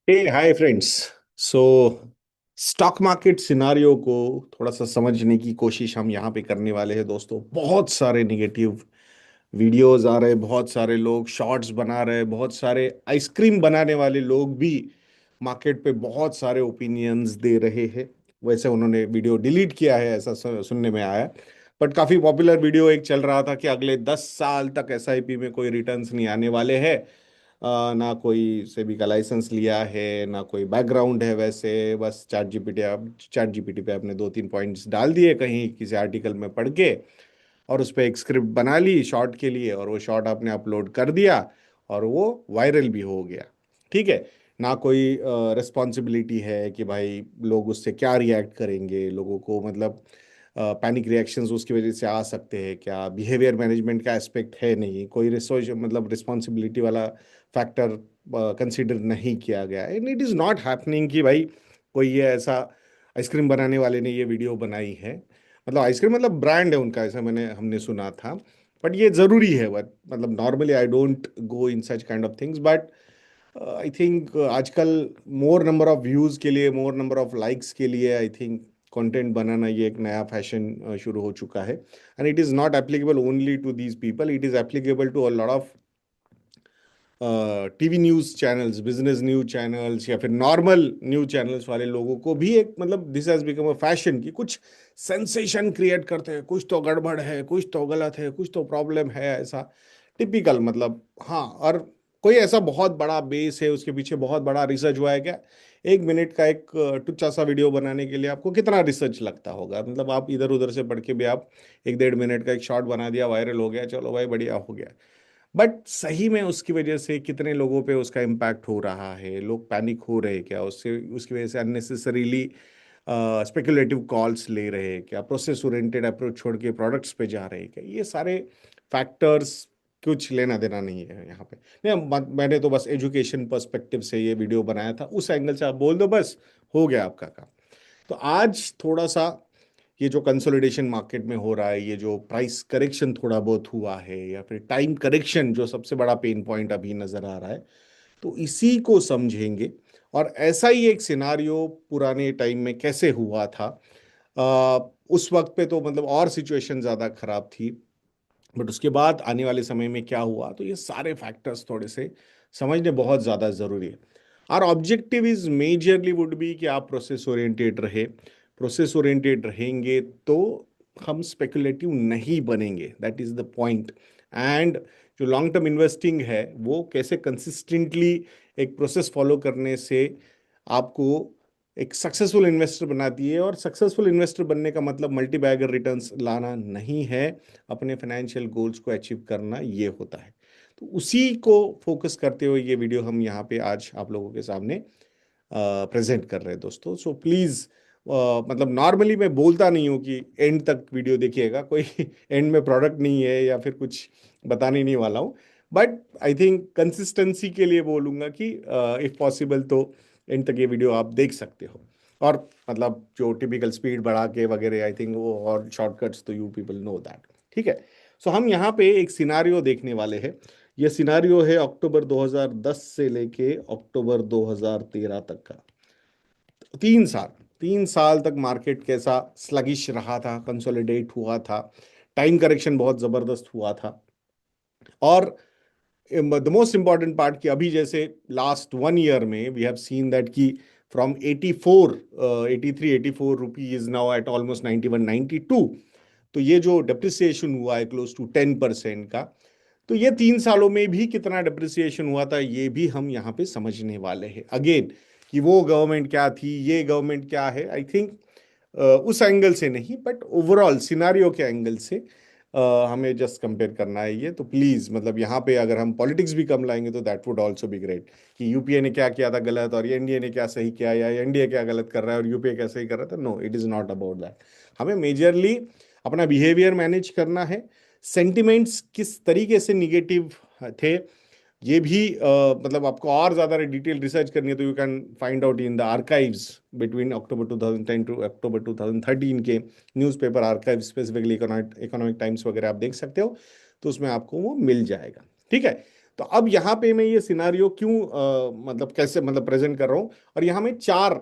हे hi friends. So stock market scenario को थोड़ा सा समझने की कोशिश हम यहाँ पे करने वाले हैं दोस्तों। बहुत सारे निगेटिव वीडियोस आ रहे हैं, बहुत सारे लोग शॉर्ट्स बना रहे हैं, बहुत सारे आइसक्रीम बनाने वाले लोग भी मार्केट पे बहुत सारे ओपिनियंस दे रहे हैं। वैसे उन्होंने वीडियो डिलीट किया है ऐसा सुनने में आया। बट काफी पॉपुलर वीडियो एक चल रहा था कि अगले 10 साल तक एसआईपी में कोई रिटर्न्स नहीं आने वाले हैं। ना कोई सेबी का लाइसेंस लिया है, ना कोई बैकग्राउंड है, वैसे बस चैट जीपीटी पे आपने दो तीन पॉइंट्स डाल दिए कहीं किसी आर्टिकल में पढ़ के, और उस पर एक स्क्रिप्ट बना ली शॉर्ट के लिए, और वो शॉर्ट आपने अपलोड कर दिया और वो वायरल भी हो गया। ठीक है। ना कोई रिस्पॉन्सिबिलिटी है कि भाई लोग उससे क्या रिएक्ट करेंगे, लोगों को मतलब पैनिक रिएक्शंस उसकी वजह से आ सकते हैं क्या, बिहेवियर मैनेजमेंट का एस्पेक्ट है नहीं, कोई रिसोर्स मतलब रिस्पॉन्सिबिलिटी वाला फैक्टर कंसीडर नहीं किया गया है। And it is not happening कि भाई कोई ये ऐसा आइसक्रीम बनाने वाले ने ये वीडियो बनाई है, मतलब आइसक्रीम मतलब ब्रांड है उनका, ऐसा हमने सुना था। बट ये जरूरी है, बट मतलब normally I don't go in such kind of things, but I think आजकल मोर नंबर ऑफ व्यूज के लिए, मोर नंबर ऑफ लाइक्स के लिए आई थिंक कंटेंट बनाना ये एक नया फैशन शुरू हो चुका है। And it is not applicable only to these people, it is applicable to a lot of TV news channels, business news channels, या फिर नॉर्मल न्यूज़ चैनल्स वाले लोगों को भी एक मतलब this has become a fashion कि कुछ सेंसेशन क्रिएट करते हैं, कुछ तो गड़बड़ है, कुछ तो गलत है, कुछ तो प्रॉब्लम है, ऐसा टिपिकल मतलब। हाँ, और कोई ऐसा बहुत बड़ा बेस है, उसके पीछे बहुत बड़ा रिसर्च हुआ है क्या? 1 मिनट का एक टुच्चा सा वीडियो बनाने के लिए आपको कितना रिसर्च लगता होगा? मतलब आप इधर उधर से पढ़ के भी आप 1 डेढ़ मिनट का एक शॉर्ट बना दिया, वायरल हो गया, चलो भाई बढ़िया हो गया। बट सही में उसकी वजह से कितने लोगों पे उसका इम्पैक्ट हो रहा है, लोग पैनिक हो रहे हैं क्या उससे, उसकी वजह से अननेसेसरीली स्पेकुलेटिव कॉल्स ले रहे हैं क्या, प्रोसेस ओरिएंटेड अप्रोच छोड़ के प्रोडक्ट्स पे जा रहे हैं क्या, ये सारे फैक्टर्स कुछ लेना देना नहीं है यहाँ पे। नहीं, मैंने तो बस एजुकेशन पर्सपेक्टिव से ये वीडियो बनाया था, उस एंगल से आप बोल दो बस, हो गया आपका काम। तो आज थोड़ा सा ये जो कंसोलिडेशन मार्केट में हो रहा है, ये जो प्राइस करेक्शन थोड़ा बहुत हुआ है, या फिर टाइम करेक्शन जो सबसे बड़ा पेन पॉइंट अभी नजर आ रहा है, तो इसी को समझेंगे। और ऐसा ही एक सिनारियो पुराने टाइम में कैसे हुआ था, उस वक्त पे तो मतलब और सिचुएशन ज़्यादा खराब थी, बट उसके बाद आने वाले समय में क्या हुआ, तो ये सारे फैक्टर्स थोड़े से समझने बहुत ज़्यादा ज़रूरी है। और objective is majorly would be कि आप प्रोसेस ओरिएंटेड रहे, प्रोसेस ओरिएंटेड रहेंगे तो हम स्पेकुलेटिव नहीं बनेंगे, that is the point. And जो लॉन्ग टर्म इन्वेस्टिंग है वो कैसे कंसिस्टेंटली एक प्रोसेस फॉलो करने से आपको एक सक्सेसफुल इन्वेस्टर बनाती है। और सक्सेसफुल इन्वेस्टर बनने का मतलब मल्टी बैगर रिटर्न्स लाना नहीं है, अपने फाइनेंशियल गोल्स को अचीव करना ये होता है। तो उसी को फोकस करते हुए ये वीडियो हम यहाँ पे आज आप लोगों के सामने प्रेजेंट कर रहे हैं दोस्तों। सो प्लीज़, मतलब नॉर्मली मैं बोलता नहीं हूँ कि एंड तक वीडियो देखिएगा, कोई एंड में प्रोडक्ट नहीं है या फिर कुछ बताने नहीं वाला हूँ। बट आई थिंक कंसिस्टेंसी के लिए बोलूँगा कि इफ़ पॉसिबल तो एंड तक ये वीडियो आप देख सकते हो। और मतलब जो टिपिकल स्पीड बढ़ा के वगैरह आई थिंक वो और शॉर्टकट्स तो यू पीपल नो दैट। ठीक है। सो हम यहाँ पे एक सिनारियो देखने वाले हैं। ये सिनारियो है अक्टूबर 2010 से लेके अक्टूबर 2013 तक का। 3 साल, 3 साल तक मार्केट कैसा स्लगिश रहा था, कंसोलिडेट हुआ था, टाइम करेक्शन बहुत जबरदस्त हुआ था। और द मोस्ट इंपॉर्टेंट पार्ट कि अभी जैसे लास्ट 1 ईयर में वी हैव सीन दैट कि from 84, 83 84 rupee is now at almost 91 92। तो ये जो डिप्रिसिएशन हुआ है क्लोज टू 10% का, तो ये 3 सालों में भी कितना डिप्रिसिएशन हुआ था ये भी हम यहाँ पे समझने वाले हैं। अगेन कि वो गवर्नमेंट क्या थी, ये गवर्नमेंट क्या है, आई थिंक उस एंगल से नहीं, बट ओवरऑल सिनारियो के एंगल से हमें जस्ट कंपेयर करना है ये। तो प्लीज मतलब यहाँ पे अगर हम पॉलिटिक्स भी कम लाएंगे तो that would also be great, कि यूपीए ने क्या किया था गलत और एनडीए ने क्या सही किया, या एनडीए क्या गलत कर रहा है और यूपीए क्या सही कर रहा था। No, it is not about that. हमें मेजरली अपना बिहेवियर मैनेज करना है। सेंटिमेंट्स किस तरीके से निगेटिव थे ये भी मतलब आपको और ज़्यादा डिटेल रिसर्च करनी है तो you can find out in the archives between October 2010 to October 2013 के newspaper archive, specifically Economic Times वगैरह आप देख सकते हो, तो उसमें आपको वो मिल जाएगा। ठीक है। तो अब यहाँ पे मैं ये सिनारियो क्यों मतलब कैसे मतलब प्रेजेंट कर रहा हूँ, और यहाँ में चार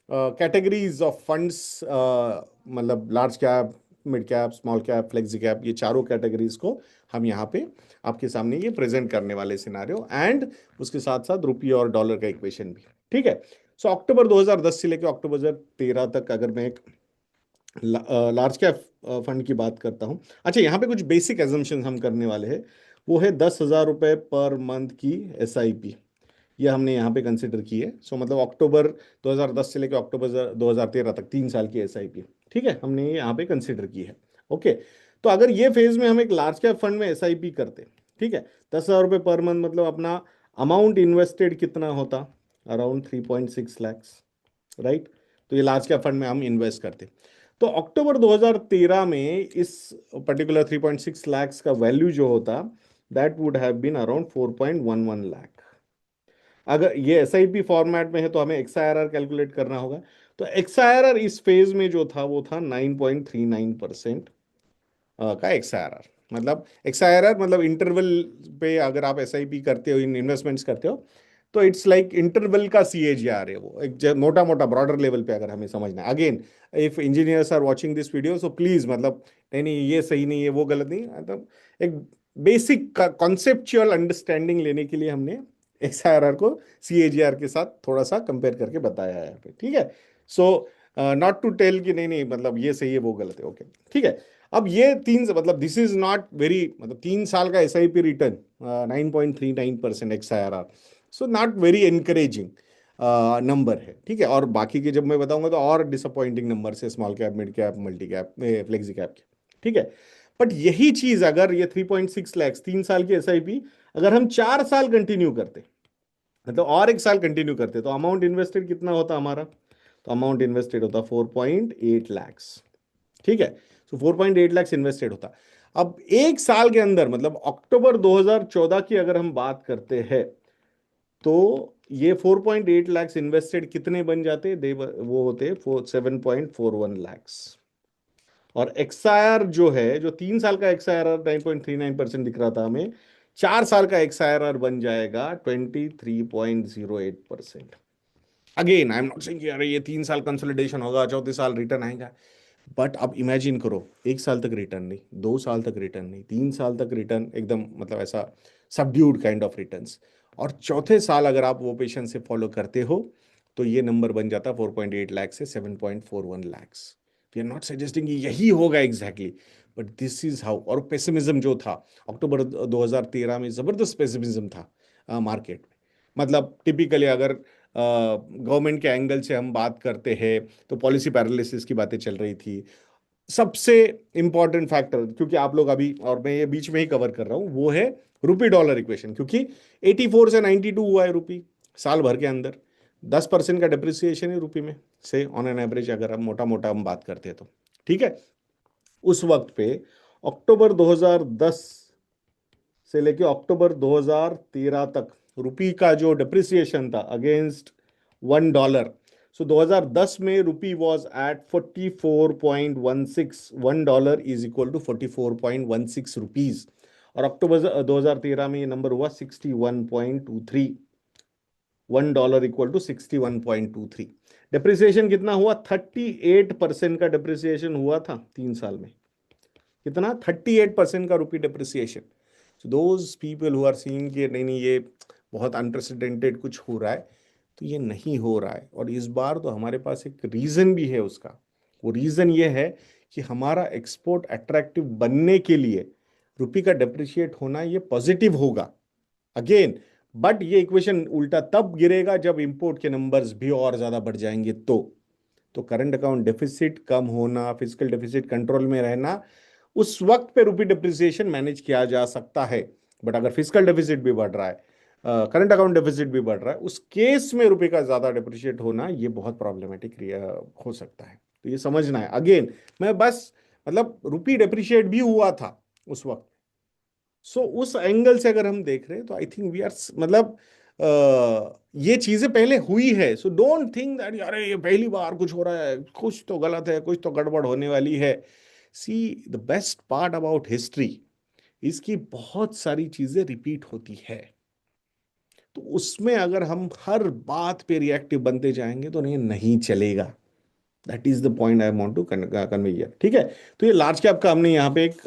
कैटेगरीज ऑफ फंड्स, मतलब large cap, mid cap, small cap, flexi cap, ये चारों कैटेगरीज को हम यहाँ पे आपके सामने ये प्रेजेंट करने वाले सिनारियो, एंड उसके साथ साथ रुपये और डॉलर का इक्वेशन भी। ठीक है। सो अक्टूबर 2010 से लेकर अक्टूबर 2013 तक अगर मैं एक लार्ज कैप फंड की बात करता हूँ। अच्छा, यहाँ पे कुछ बेसिक एजम्पशन हम करने वाले हैं। वो है 10,000 रुपये पर मंथ की SIP, ये हमने यहाँ पे कंसिडर की है। सो मतलब अक्टूबर 2010 से लेकर अक्टूबर 2013 तक 3 साल की SIP, ठीक है, हमने ये यहाँ पे कंसिडर की है। ओके। तो अगर ये फेज में हम एक लार्ज कैप फंड में SIP करते, ठीक है, 10,000 रुपये पर मंथ, मतलब अपना अमाउंट इन्वेस्टेड कितना होता, अराउंड 3.6 लाख, राइट। तो ये लार्ज कैप फंड में हम इन्वेस्ट करते, तो अक्टूबर 2013 में इस पर्टिकुलर 3.6 लाख का वैल्यू जो होता, that would have been around 4.11 lakh. अगर ये SIP फॉर्मेट में है तो हमें XIRR कैलकुलेट करना होगा। तो XIRR इस फेज में जो था वो था 9.39% का XIRR। मतलब XIRR मतलब इंटरवल पे अगर आप SIP करते हो, इन इन्वेस्टमेंट्स करते हो, तो इट्स लाइक इंटरवल का CAGR है वो, एक मोटा मोटा ब्रॉडर लेवल पे अगर हमें समझना है। Again, if engineers are watching this video, so please मतलब नहीं नहीं ये सही नहीं है, वो गलत नहीं, मतलब एक बेसिक कॉन्सेप्चुअल अंडरस्टैंडिंग लेने के लिए हमने XIRR को CAGR के साथ थोड़ा सा कंपेयर करके बताया है यहाँ पे। ठीक है। सो नॉट टू टेल कि नहीं नहीं मतलब ये सही है वो गलत है। ओके, ठीक है। अब ये तीन मतलब दिस इज नॉट वेरी, मतलब 3 साल का SIP return 9.39% XIRR, so not very encouraging number है। ठीक है। और बाकी के जब मैं बताऊंगा तो और डिसअपॉइंटिंग नंबर है, small cap, mid cap, multi cap, flexi cap के। ठीक है। बट यही चीज अगर ये 3.6 लाख 3 साल की SIP अगर हम 4 साल कंटिन्यू करते, मतलब और एक साल कंटिन्यू करते, तो अमाउंट इन्वेस्टेड कितना होता हमारा, तो अमाउंट इन्वेस्टेड होता 4.8 लाख। ठीक है। सो 4.8 लाख इन्वेस्टेड होता। अब एक साल के अंदर मतलब अक्टूबर 2014 की अगर हम बात करते हैं, तो ये 4.8 लाख इन्वेस्टेड कितने बन जाते, दे वो होते 7.41 लाख। और XIR जो है, जो 3 साल का XIR 9.39% दिख रहा था हमें, 4 साल का XIR बन जाएगा 23.08%। Again I am not saying कि अरे ये 3 साल कंसोलिडेशन होगा, चौथे साल रिटर्न आएगा, बट अब इमेजिन करो, एक साल तक रिटर्न नहीं, 2 साल तक रिटर्न नहीं, 3 साल तक रिटर्न एकदम मतलब ऐसा सबड्यूड काइंड ऑफ रिटर्न्स, और चौथे साल अगर आप वो पेशेंस से फॉलो करते हो, तो ये नंबर बन जाता 4.8 लाख से 7.41 lakh. We are not suggesting कि यही होगा exactly, but this is how. और पेसिमिज्म जो था अक्टूबर 2013 में, जबरदस्त पेसिमिज्म था मार्केट में। मतलब टिपिकली अगर गवर्नमेंट के एंगल से हम बात करते हैं तो पॉलिसी पैरालिसिस की बातें चल रही थी। सबसे इंपॉर्टेंट फैक्टर, क्योंकि आप लोग अभी और मैं ये बीच में ही कवर कर रहा हूं, वो है रुपी डॉलर इक्वेशन, क्योंकि 84 से 92 हुआ है रुपी साल भर के अंदर। 10% का डिप्रिसिएशन है रुपी में से ऑन एन एवरेज, अगर हम मोटा मोटा हम बात करते हैं तो। ठीक है। उस वक्त पे अक्टूबर 2010 से लेके अक्टूबर 2013 तक रुपी का जो डिप्रिसिएशन था अगेंस्ट $1, सो 2010 में rupee was at 44.16, $1 is equal to 44.16 rupees. और अक्टूबर 2013 में ये नंबर हुआ 61.23, $1 इक्वल टू 61.23। डिप्रिसिएशन कितना हुआ, 38% का डिप्रिसिएशन हुआ था 3 साल में। कितना, 38% का rupee depreciation. So those people who are seeing कि नहीं नहीं ये बहुत अनप्रेसिडेंटेड कुछ हो रहा है, तो ये नहीं हो रहा है। और इस बार तो हमारे पास एक रीजन भी है उसका। वो रीजन ये है कि हमारा एक्सपोर्ट अट्रैक्टिव बनने के लिए रुपी का डिप्रिशिएट होना ये पॉजिटिव होगा अगेन। बट ये इक्वेशन उल्टा तब गिरेगा जब इंपोर्ट के नंबर्स भी और ज्यादा बढ़ जाएंगे। तो करंट अकाउंट डेफिसिट कम होना, फिजिकल डेफिसिट कंट्रोल में रहना, उस वक्त पे रुपी डिप्रिसिएशन मैनेज किया जा सकता है। बट अगर फिजिकल डेफिसिट भी बढ़ रहा है, करंट अकाउंट डेफिसिट भी बढ़ रहा है, उस केस में रुपए का ज्यादा डिप्रिशिएट होना ये बहुत प्रॉब्लमेटिक हो सकता है। तो ये समझना है। अगेन मैं बस मतलब रुपी डिप्रिशिएट भी हुआ था उस वक्त। सो उस एंगल से अगर हम देख रहे हैं तो आई थिंक वी आर मतलब ये चीजें पहले हुई है। सो डोंट थिंक दैट अरे ये पहली बार कुछ हो रहा है, कुछ तो गलत है, कुछ तो गड़बड़ होने वाली है। See, the best part about history, इसकी बहुत सारी चीजें रिपीट होती है। तो उसमें अगर हम हर बात पे रिएक्टिव बनते जाएंगे तो नहीं नहीं चलेगा। That is the point I want to convey here. ठीक है, तो ये लार्ज कैप का हमने यहाँ पे एक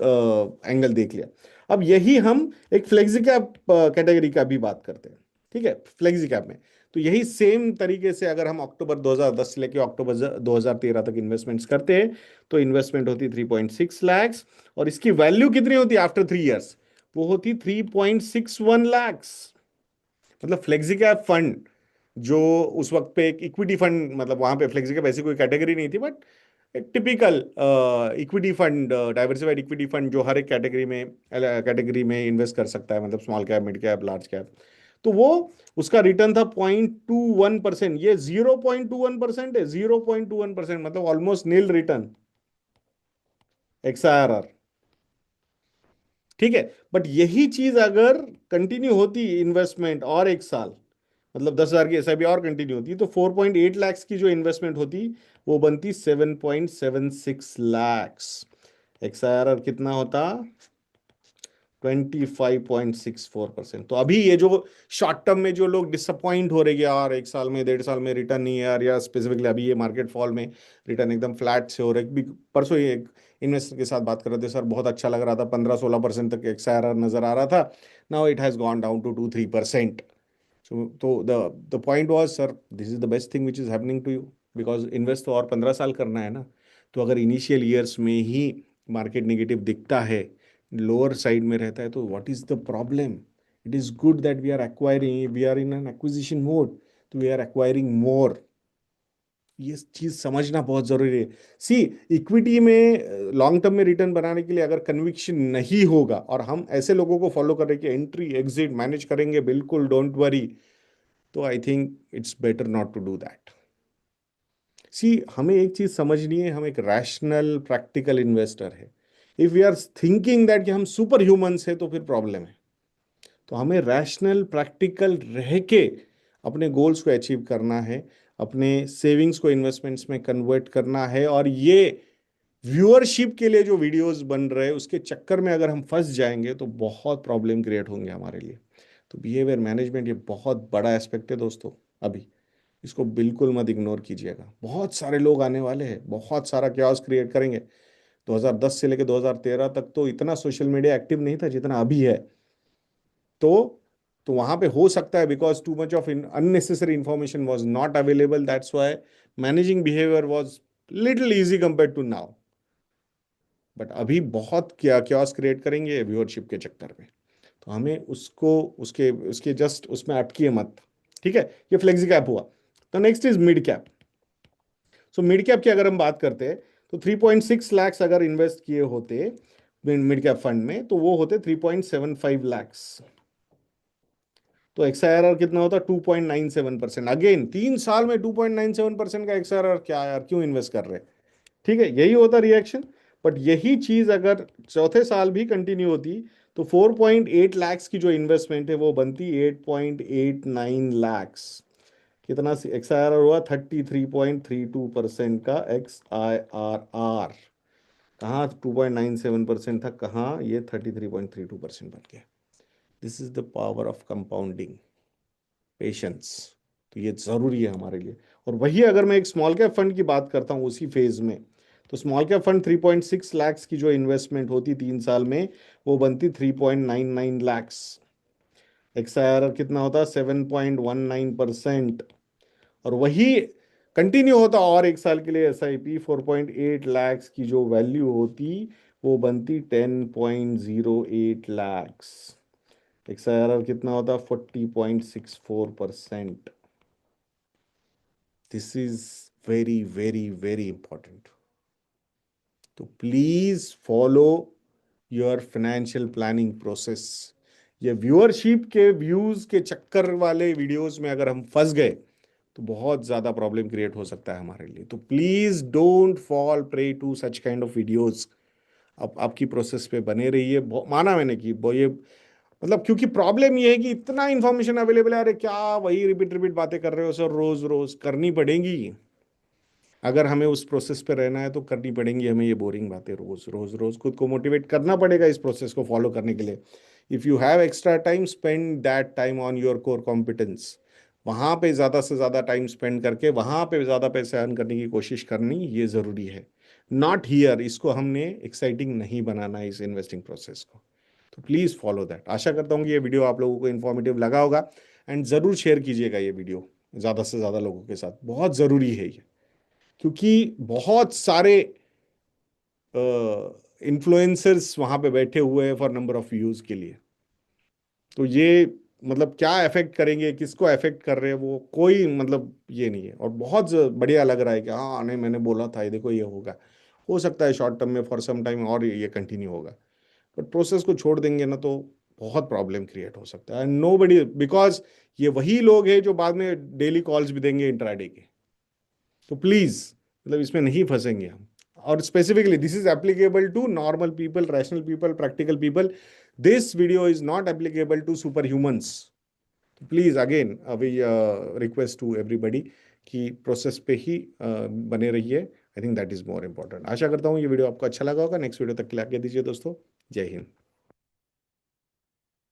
एंगल देख लिया। अब यही हम एक फ्लेक्सी कैप कैटेगरी का भी बात करते हैं। ठीक है, फ्लेक्सी कैप में तो यही सेम तरीके से अगर हम अक्टूबर 2010 से लेके अक्टूबर 2013 तक इन्वेस्टमेंट्स करते हैं तो इन्वेस्टमेंट होती 3.6 लैक्स, और इसकी वैल्यू कितनी होती है आफ्टर 3 इयर्स? वो होती 3.61 लैक्स। मतलब फ्लेक्सी कैप फंड जो उस वक्त पे एक इक्विटी फंड, मतलब वहां पे फ्लेक्सी कैप ऐसी कोई कैटेगरी नहीं थी, बट एक typical equity fund, diversified equity fund जो हर एक कैटेगरी में इन्वेस्ट कर सकता है, मतलब small cap, mid cap, large cap. तो वो उसका रिटर्न था 0.21%। ये 0.21% है, 0.21%, मतलब ऑलमोस्ट नील रिटर्न, XIRR। ठीक है, बट यही चीज अगर कंटिन्यू होती इन्वेस्टमेंट और एक साल, मतलब 10,000 की एसआईपी और कंटिन्यू होती, तो 4.8 लैक्स की जो इन्वेस्टमेंट होती वो बनती 7.76 लैक्स। XIRR कितना होता? 25.64%। तो अभी ये जो शॉर्ट टर्म में जो लोग डिसअपॉइंट हो रहे हैं यार, एक साल में, 1.5 साल में रिटर्न नहीं है यार, या स्पेसिफिकली अभी ये मार्केट फॉल में रिटर्न एकदम फ्लैट से हो रहे हैं। परसों ही एक इन्वेस्टर के साथ बात कर रहे थे, सर बहुत अच्छा लग रहा था, 15-16% तक XIRR नजर आ रहा था, now it has gone down to 2-3%। तो the point was, sir this is the best thing which is happening to you, because invest तो और 15 साल करना है ना। तो अगर इनिशियल ईयर्स में ही मार्केट नेगेटिव दिखता है, लोअर साइड में रहता है, तो what is the problem? It is good that we are in an acquisition mode, तो वी आर एक्वायरिंग मोर। ये चीज समझना बहुत जरूरी है। सी, इक्विटी में लॉन्ग टर्म में रिटर्न बनाने के लिए अगर कन्विक्शन नहीं होगा और हम ऐसे लोगों को फॉलो कर रहे हैं कि एंट्री एग्जिट मैनेज करेंगे बिल्कुल, डोंट वरी, तो I think it's better not to do that. See, हमें एक चीज समझनी है, हम एक रैशनल प्रैक्टिकल इन्वेस्टर है। If we are thinking that कि हम सुपर ह्यूमंस है तो फिर प्रॉब्लम है। तो हमें रैशनल प्रैक्टिकल रह के अपने गोल्स को अचीव करना है, अपने सेविंग्स को इन्वेस्टमेंट्स में कन्वर्ट करना है। और ये व्यूअरशिप के लिए जो वीडियोस बन रहे हैं उसके चक्कर में अगर हम फंस जाएंगे तो बहुत प्रॉब्लम क्रिएट होंगे हमारे लिए। तो बिहेवियर मैनेजमेंट ये बहुत बड़ा एस्पेक्ट है दोस्तों। अभी इसको बिल्कुल मत इग्नोर कीजिएगा। बहुत सारे लोग आने वाले हैं, बहुत सारा क्यास क्रिएट करेंगे। 2010 से लेकर 2013 तक तो इतना सोशल मीडिया एक्टिव नहीं था जितना अभी है। तो तो वहां पे हो सकता है because too much of unnecessary information was not available, that's why managing behaviour was little easy compare to now. But अभी बहुत क्या क्यास क्रिएट करेंगे व्यूअरशिप के चक्कर में। तो हमें उसको उसके उसके जस्ट उसमें अटकिए मत। ठीक है, ये फ्लेक्सी कैप हुआ। तो next is mid cap. So mid cap की अगर हम बात करते हैं तो 3.6 लैक्स अगर इन्वेस्ट किए होते मिड कैप फंड में तो वो होते 3.75 लैक्स। तो XIRR कितना होता? 2.97%। अगेन 3 साल में 2.97% का XIRR, क्या यार, क्यों इन्वेस्ट कर रहे हैं? ठीक है, यही होता रिएक्शन। बट यही चीज अगर चौथे साल भी कंटिन्यू होती तो 4.8 लैक्स की जो इन्वेस्टमेंट है वो बनती 8.89 लैक्स। कितना XIRR हुआ? 33.32% का XIRR। कहाँ 2.97% था, कहाँ ये 33.32% बन गया। This is the power of compounding, patience. तो ये जरूरी है हमारे लिए। और वही अगर मैं एक स्मॉल कैप फंड की बात करता हूँ उसी फेज में, तो स्मॉल कैप फंड 3.6 लैक्स की जो इन्वेस्टमेंट होती 3 साल में वो बनती 3.99 लैक्स। XIRR कितना होता? 7.19%। और वही कंटिन्यू होता और एक साल के लिए SIP 4.8 लैक्स की जो वैल्यू होती वो बनती 10.08 लैक्स। XIRR कितना होता? 40.64%। This is very very very important. तो please follow your financial planning process. ये व्यूअरशिप के व्यूज के चक्कर वाले वीडियोस में अगर हम फंस गए तो बहुत ज्यादा प्रॉब्लम क्रिएट हो सकता है हमारे लिए। तो please don't fall prey to such kind of videos. आप आपकी प्रोसेस पे बने रहिए। माना मैंने कि ये मतलब, क्योंकि प्रॉब्लम ये है कि इतना इंफॉर्मेशन अवेलेबल है, अरे क्या वही रिपीट रिपीट बातें कर रहे हो सर, रोज रोज करनी पड़ेगी। अगर हमें उस प्रोसेस पे रहना है तो करनी पड़ेंगी हमें ये बोरिंग बातें रोज रोज रोज। खुद को मोटिवेट करना पड़ेगा इस प्रोसेस को फॉलो करने के लिए। If you have extra time, spend that time on your core competence. वहां पे ज्यादा से ज्यादा टाइम स्पेंड करके वहां पे ज्यादा पैसे अर्न करने की कोशिश करनी, ये जरूरी है। नॉट हियर, इसको हमने एक्साइटिंग नहीं बनाना है इस इन्वेस्टिंग प्रोसेस को। तो प्लीज फॉलो दैट। आशा करता हूँ कि ये वीडियो आप लोगों को इन्फॉर्मेटिव लगा होगा, एंड जरूर शेयर कीजिएगा ये वीडियो ज्यादा से ज्यादा लोगों के साथ, बहुत जरूरी है ये। क्योंकि बहुत सारे इन्फ्लुएंसर्स वहां पे बैठे हुए हैं फॉर नंबर ऑफ व्यूज के लिए। तो ये मतलब क्या अफेक्ट करेंगे, किसको अफेक्ट कर रहे हैं वो, कोई मतलब ये नहीं है। और बहुत बढ़िया लग रहा है कि हाँ नहीं मैंने बोला था ये, देखो ये होगा। हो सकता है शॉर्ट टर्म में फॉर सम टाइम और ये कंटिन्यू होगा, बट प्रोसेस को छोड़ देंगे ना तो बहुत प्रॉब्लम क्रिएट हो सकता है। नो बडी, बिकॉज ये वही लोग हैं जो बाद में डेली कॉल्स भी देंगे इंट्राडे के। तो प्लीज मतलब इसमें नहीं फंसेंगे हम। और specifically this is applicable to normal people, rational people, practical people. This video is not applicable to super humans. Please again we request to everybody कि प्रोसेस पे ही बने रहिए। I think that is more important. आशा करता हूँ ये video आपको अच्छा लगा होगा। नेक्स्ट वीडियो तक के लिए आगे दीजिए दोस्तों। जय हिंद।